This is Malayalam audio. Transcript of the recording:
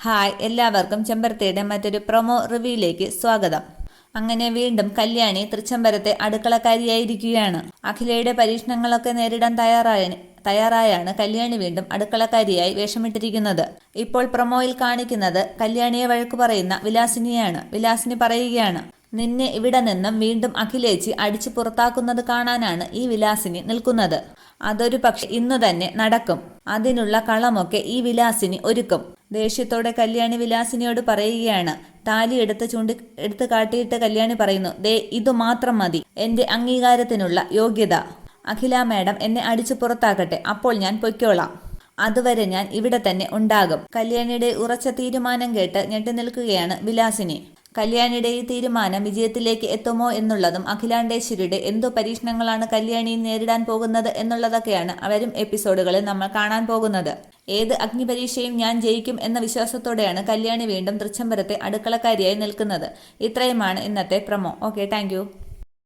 ഹായ്, എല്ലാവർക്കും ചെമ്പരത്തിയുടെ മറ്റൊരു പ്രൊമോ റിവ്യൂയിലേക്ക് സ്വാഗതം. അങ്ങനെ വീണ്ടും കല്യാണി തൃച്ചംബരത്തെ അടുക്കളക്കാരിയായിരിക്കുകയാണ്. അഖിലയുടെ പരീക്ഷണങ്ങളൊക്കെ നേരിടാൻ തയ്യാറായാണ് കല്യാണി വീണ്ടും അടുക്കളക്കാരിയായി വേഷമിട്ടിരിക്കുന്നത്. ഇപ്പോൾ പ്രൊമോയിൽ കാണിക്കുന്നത് കല്യാണിയെ വഴക്കു പറയുന്ന വിലാസിനിയാണ്. വിലാസിനി പറയുകയാണ്, നിന്നെ ഇവിടെ നിന്നും വീണ്ടും അഖിലേച്ചി അടിച്ചു പുറത്താക്കുന്നത് കാണാനാണ് ഈ വിലാസിനി നിൽക്കുന്നത്. അതൊരു പക്ഷെ ഇന്നു തന്നെ നടക്കും. അതിനുള്ള കളമൊക്കെ ഈ വിലാസിനി ഒരുക്കും. ദേഷ്യത്തോടെ കല്യാണി വിലാസിനിയോട് പറയുകയാണ്. താലി എടുത്ത് കാട്ടിയിട്ട് കല്യാണി പറയുന്നു, ദേ ഇതു മാത്രം മതി എന്റെ അംഗീകാരത്തിനുള്ള യോഗ്യത. അഖില മാഡം എന്നെ അടിച്ചു പുറത്താക്കട്ടെ, അപ്പോൾ ഞാൻ പൊയ്ക്കോളാം. അതുവരെ ഞാൻ ഇവിടെ തന്നെ ഉണ്ടാകും. കല്യാണിയുടെ ഉറച്ച തീരുമാനം കേട്ട് ഞെട്ടി നിൽക്കുകയാണ് വിലാസിനി. കല്യാണിയുടെ ഈ തീരുമാനം വിജയത്തിലേക്ക് എത്തുമോ എന്നുള്ളതും അഖിലാണ്ടേശ്വരിയുടെ എന്തു പരീക്ഷണങ്ങളാണ് കല്യാണിയെ നേരിടാൻ പോകുന്നത് എന്നുള്ളതൊക്കെയാണ് വരും എപ്പിസോഡുകളിൽ നമ്മൾ കാണാൻ പോകുന്നത്. ഏത് അഗ്നിപരീക്ഷയും ഞാൻ ജയിക്കും എന്ന വിശ്വാസത്തോടെയാണ് കല്യാണി വീണ്ടും തൃച്ചംബരത്തെ അടുക്കളക്കാരിയായി നിൽക്കുന്നത്. ഇത്രയുമാണ് ഇന്നത്തെ പ്രൊമോ. Okay, thank